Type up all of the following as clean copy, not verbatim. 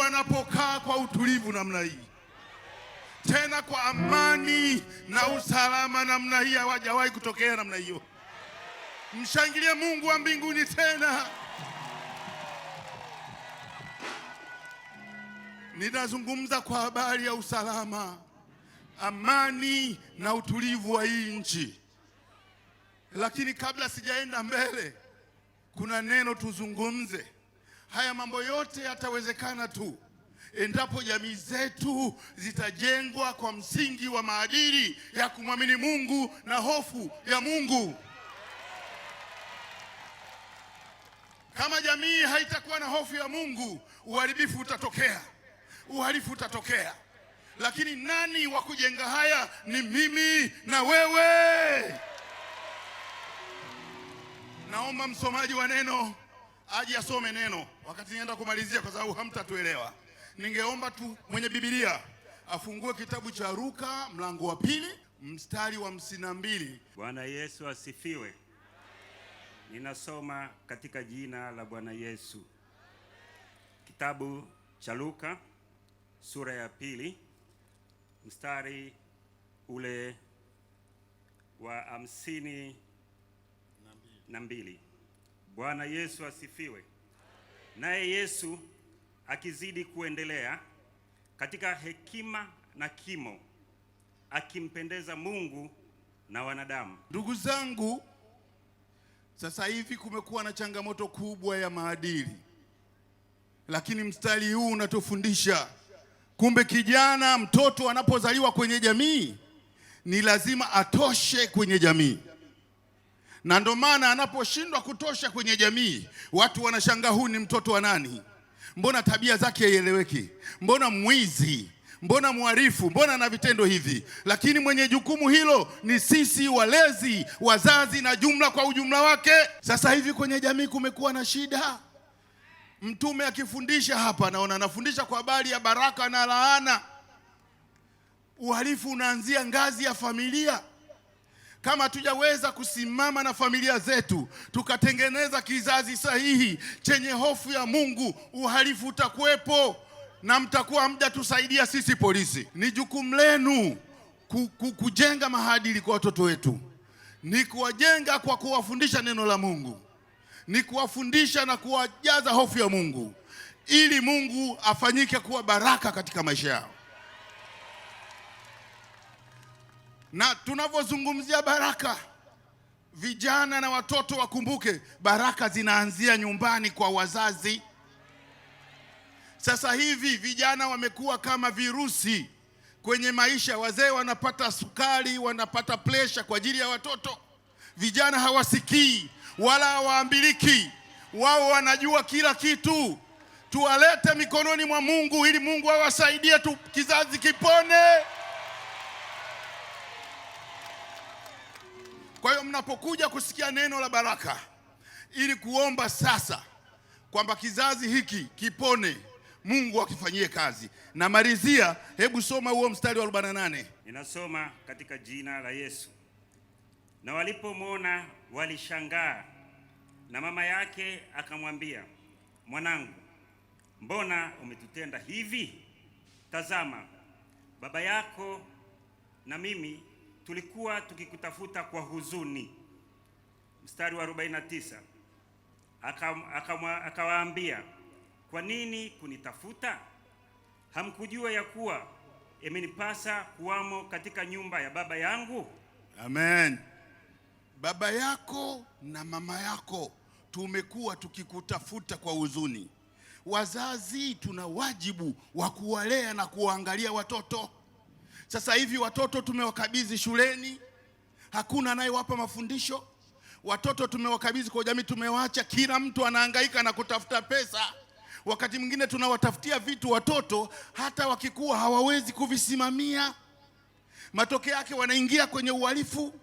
wanapokaa kwa utulivu namna hii, tena kwa amani na usalama namna hii, hawajawahi kutokea namna hiyo. Mshangilie Mungu wa mbinguni tena. Ninazungumza kwa habari ya usalama, amani na utulivu wa hii nchi. Lakini kabla sijaenda mbele, kuna neno tuzungumze. Haya mambo yote yatawezekana tu endapo jamii zetu zitajengwa kwa msingi wa maadili ya kumwamini Mungu na hofu ya Mungu. Kama jamii haitakuwa na hofu ya Mungu, uharibifu utatokea, uhalifu utatokea. Lakini nani wa kujenga haya? Ni mimi na wewe. Naomba msomaji wa neno aje asome neno wakati nienda kumalizia, kwa sababu hamtatuelewa. Ningeomba tu mwenye Biblia afungue kitabu cha Luka mlango wa 2 mstari wa 52. Bwana Yesu asifiwe. Ninasoma katika jina la Bwana Yesu. Kitabu cha Luka sura ya 2 mstari ule wa 52. Bwana Yesu asifiwe. Naye Yesu akizidi kuendelea katika hekima na kimo, akimpendeza Mungu na wanadamu. Ndugu zangu, sasa hivi kumekuwa na changamoto kubwa ya maadili, lakini mstari huu unatufundisha kumbe kijana, mtoto anapozaliwa kwenye jamii ni lazima atoshe kwenye jamii. Na ndio maana anaposhindwa kutosha kwenye jamii, watu wanashangaa, huyu ni mtoto wa nani? Mbona tabia zake haieleweki? Mbona mwizi? Mbona mharifu? Mbona na vitendo hivi? Lakini mwenye jukumu hilo ni sisi walezi, wazazi na jumla kwa ujumla wake. Sasa hivi kwenye jamii kumekuwa na shida. Mtume akifundisha hapa, naona anafundisha kwa habari ya baraka na laana. Uhalifu unaanzia ngazi ya familia. Kama hatujaweza kusimama na familia zetu, tukatengeneza kizazi sahihi chenye hofu ya Mungu, uhalifu utakuwepo na mtakuwa mjatusaidia sisi polisi. Ni jukumu lenu kujenga maadili kwa watoto wetu. Ni kuwajenga kwa kuwafundisha neno la Mungu. Ni kuwafundisha na kuwajaza hofu ya Mungu, ili Mungu afanyike kuwa baraka katika maisha yao. Na tunavyozungumzia baraka, vijana na watoto wakumbuke, baraka zinaanzia nyumbani kwa wazazi. Sasa hivi vijana wamekuwa kama virusi kwenye maisha. Wazee wanapata sukari, wanapata pressure kwa ajili ya watoto. Vijana hawasikii wala hawaambiliki, wao wanajua kila kitu. Tuwalete mikononi mwa Mungu ili Mungu awasaidie tu, kizazi kipone. Kwa hiyo mnapokuja kusikia neno la baraka, ili kuomba sasa kwamba kizazi hiki kipone, Mungu akifanyie kazi. Na malizia, hebu soma huo mstari wa 48. Ninasoma katika jina la Yesu. Na walipomwona walishangaa, na mama yake akamwambia, mwanangu, mbona umetutenda hivi? Tazama, baba yako na mimi tulikuwa tukikutafuta kwa huzuni. Mstari wa 49. Akawaambia, kwa nini kunitafuta? Hamkujua ya kuwa imenipasa kuwamo katika nyumba ya baba yangu? Amen. Baba yako na mama yako tumekuwa tukikutafuta kwa huzuni. Wazazi tuna wajibu wa kuwalea na kuwaangalia watoto. Sasa hivi watoto tumewakabidhi shuleni, hakuna anayewapa mafundisho. Watoto tumewakabidhi kwa jamii, tumewaacha kila mtu anahangaika na kutafuta pesa. Wakati mwingine tunawatafutia vitu watoto, hata wakikuwa hawawezi kuvisimamia. Matokeo yake wanaingia kwenye uhalifu,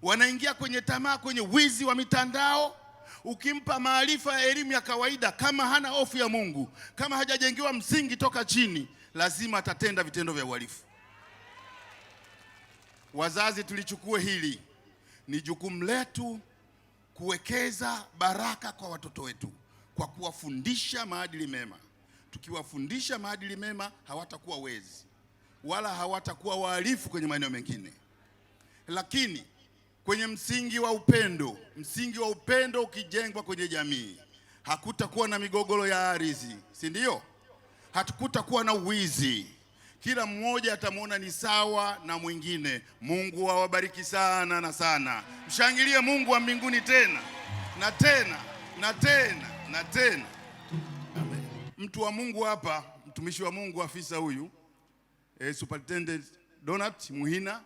wanaingia kwenye tamaa, kwenye wizi wa mitandao. Ukimpa maarifa ya elimu ya kawaida, kama hana hofu ya Mungu, kama hajajengewa msingi toka chini, lazima atatenda vitendo vya uhalifu. Wazazi tulichukue hili, ni jukumu letu kuwekeza baraka kwa watoto wetu kwa kuwafundisha maadili mema, Tukiwafundisha maadili mema, hawatakuwa wezi wala hawatakuwa wahalifu kwenye maeneo mengine. Lakini kwenye msingi wa upendo ukijengwa kwenye jamii, hakutakuwa na migogoro ya ardhi, si ndio? Hakutakuwa na uwizi. Kila mmoja atamwona ni sawa na mwingine. Mungu awabariki sana na sana. Mshangilie Mungu wa mbinguni tena na tena na tena na tena. Amen. Mtu wa Mungu hapa, mtumishi wa Mungu, afisa huyu Superintendent Donat Muhina,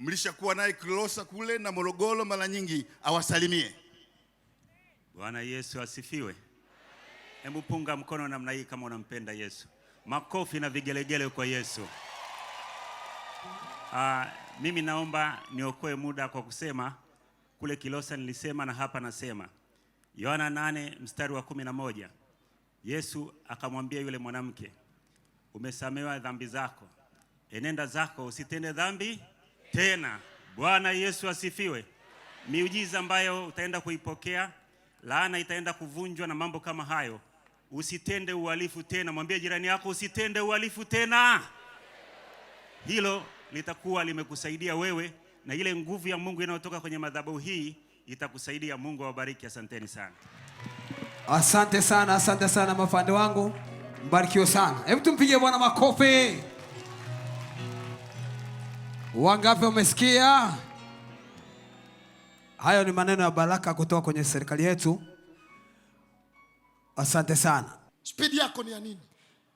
mlishakuwa naye Kilosa kule na Morogoro mara nyingi, awasalimie. Bwana Yesu asifiwe. Hebu punga mkono namna hii kama unampenda Yesu. Makofi na vigelegele kwa Yesu. Mimi naomba niokoe muda kwa kusema kule Kilosa nilisema na hapa nasema. Yohana 8:11. Yesu akamwambia yule mwanamke, umesamehewa dhambi zako. Enenda zako usitende dhambi tena. Bwana Yesu asifiwe. Miujiza ambayo utaenda kuipokea, laana itaenda kuvunjwa na mambo kama hayo. Usitende uhalifu tena. Mwambie jirani yako usitende uhalifu tena. Hilo litakuwa limekusaidia wewe, na ile nguvu ya Mungu inayotoka kwenye madhabahu hii itakusaidia. Mungu awabariki. Asanteni sana. Asante sana mafande wangu. Mbarikiwe sana. Hebu tumpigie Bwana makofi. Wangapi umesikia? Hayo ni maneno ya baraka kutoka kwenye serikali yetu. Asante sana. Speed yako ni ya nini?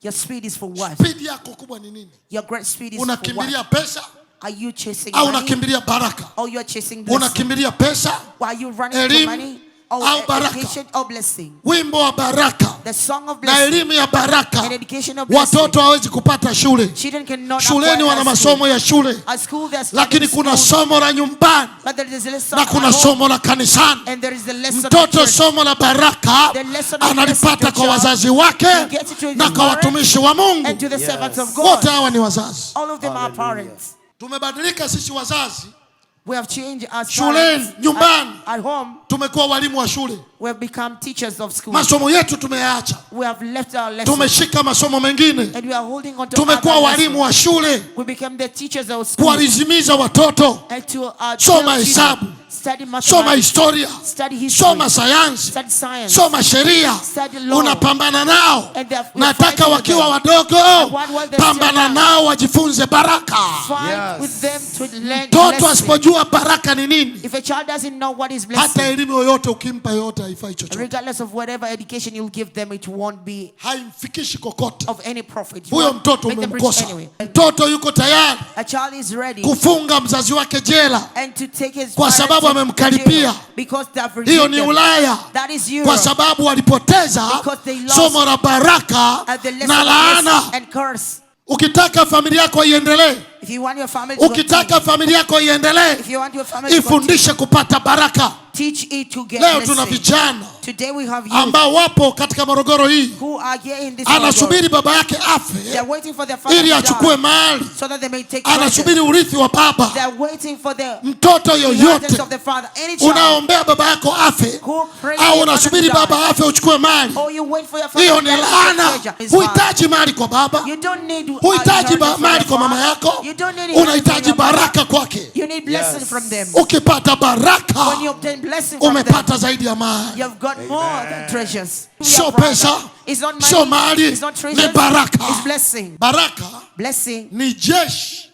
Your speed is for what? Speed yako kubwa ni nini? Your great speed is for what? Unakimbilia pesa? Are you chasing au money? unakimbilia baraka? Or you are chasing blessing? Unakimbilia pesa? Or are you running elimu, to money? Or au baraka? education or blessing? Wimbo wa baraka The song of na blessing. elimu ya baraka. And education of blessing. Watoto hawezi kupata shule. Children cannot Shuleni wana masomo ya shule. At school, Lakini kuna somo la nyumbani na kuna somo la kanisani. Mtoto somo la baraka analipata kwa wazazi wake na kwa watumishi wa Mungu. Wote hawa ni wazazi. All of them are parents. Tumebadilika sisi wazazi. We have changed as shuleni, nyumbani. At home, tumekuwa walimu wa shule. We have become teachers of school. Masomo yetu tumeyaacha. We have left our lessons. Tumeshika masomo mengine. And we are holding on to tumekuwa walimu wa shule. We became the teachers of school. Kuwahimiza watoto. And to soma hesabu. Soma historia. Soma sayansi. Soma sheria. Unapambana nao. Nataka wakiwa wadogo pambana nao wajifunze baraka. Mtoto asipojua baraka ni nini, if a child doesn't know what is blessing, hata elimu yoyote ukimpa yote haifai chochote. Regardless of whatever education you'll give them, it won't be haimfikishi kokote of any profit. Huyo mtoto umemkosa. Mtoto yuko tayari a child is ready kufunga mzazi wake jela and to take his kwa sababu amemkaripia. Hiyo ni Ulaya. Kwa sababu walipoteza somo la baraka na laana. Ukitaka familia yako iendelee, ukitaka familia yako iendelee, ifundishe kupata baraka. Leo tuna vijana ambao wapo katika Morogoro hii, anasubiri baba yake afe ili achukue mali, anasubiri urithi wa baba. Mtoto yoyote unaombea baba yako afe au unasubiri baba afe uchukue mali, hiyo ni laana. Huhitaji mali kwa baba, huhitaji mali kwa mama yako, unahitaji baraka kwake. Ukipata baraka umepata zaidi ya mali. Sio pesa, sio mali, ni baraka. Baraka ni jeshi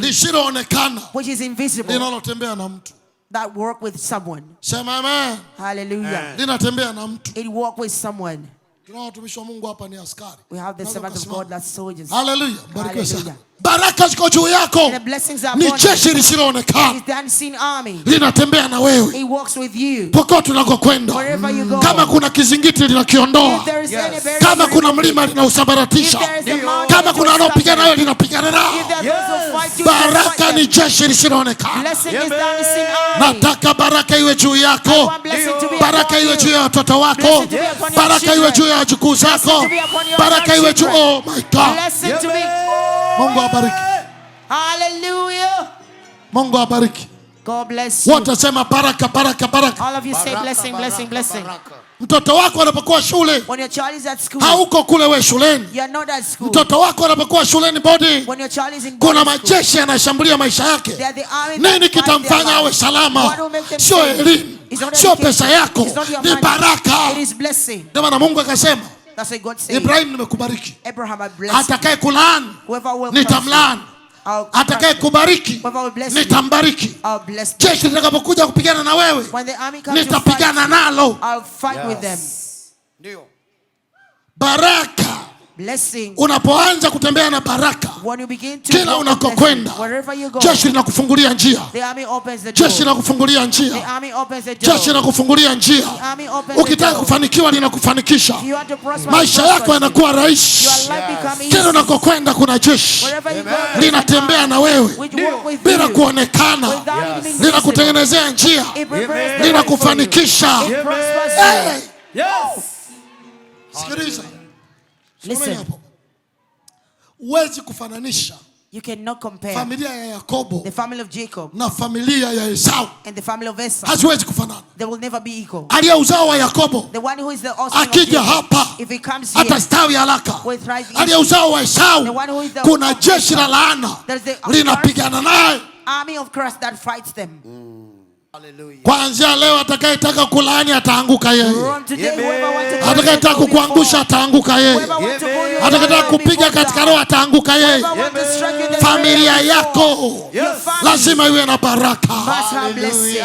lisiloonekana linalotembea na mtu. That work with someone. Sema amen. Hallelujah. Linatembea na mtu. It work with someone. Tunao watumishi wa Mungu hapa ni askari. We have the servants of God that soldiers. Hallelujah. Barikiwe sana. Baraka ziko juu yako. Ni jeshi lisiloonekana. Linatembea na wewe. Popote unakokwenda. Kama kuna kizingiti linakiondoa. Kama kuna mlima linausambaratisha. Kama kuna wanaopigana nawe linapigana nao. Baraka ni jeshi lisiloonekana. Nataka baraka iwe juu yako. Baraka iwe juu ya watoto wako. Baraka iwe juu ya wajukuu zako. Baraka iwe juu. Oh my God. Mungu abariki. Hallelujah. Mungu abariki. God bless you. Wote sema baraka, baraka, baraka. All of you say blessing, blessing, blessing. Mtoto wako anapokuwa shule, when your child is at school, hauko kule we shuleni. you are not at school. Mtoto wako anapokuwa shuleni boarding, When your child is in kuna boarding school, majeshi yanashambulia maisha yake. they are the army that Nini fight their kitamfanya awe lives. salama? What will make them Sio safe? elimu, It's not sio education. pesa yako, It's not your ni money. baraka. It is blessing. Ndio maana Mungu akasema, That's why God said, Ibrahim, nimekubariki. Abraham, I bless you. Atakaye kulaani Whoever will nitamlaani, I'll atakaye kubariki Whoever will bless you, nitambariki. I'll bless them. Jeshi litakapokuja kupigana na wewe, When the army comes to fight, nitapigana nalo. I'll fight with them. Baraka. Blessing. Unapoanza kutembea na baraka, When you begin to kila walk with unakokwenda, blessing, wherever you go, jeshi linakufungulia njia. the army opens the door. Jeshi linakufungulia The njia. army opens the door. Jeshi linakufungulia njia. The army opens the Ukitaka door. kufanikiwa linakufanikisha. If you want to prosper, Maisha it yako prospers yanakuwa you. rahisi. Your life become Kila easy. unakokwenda kuna jeshi Wherever you go, there's linatembea an na army wewe which walk with bila you. kuonekana, Without even being linakutengenezea njia, visible. It prepares the way for you. linakufanikisha. It prospers Hey! you. Sikiliza. Listen, Huwezi kufananisha you cannot compare familia ya Yakobo the family of Jacob na familia ya Esau. and the family of Esau. Haziwezi kufanana. They will never be equal. Aliye uzao wa Yakobo The one who is the offspring of akija Jacob, hapa if he comes here, atastawi haraka. will thrive Aliye easily. uzao wa Esau, The one who is the kuna of jeshi la Jacob, laana there's the linapigana naye. army of Christ that fights them. Kuanzia leo atakayetaka kulaani ataanguka yeye. From today, whoever wants to Atakayetaka kukuangusha ataanguka yeye. whoever wants to pull you Atakayetaka down will be kupiga pulled katika down. roho ataanguka yeye. Whoever wants to strike you in the Familia spirit will be yako fall. Your family lazima iwe na baraka. must have blessing.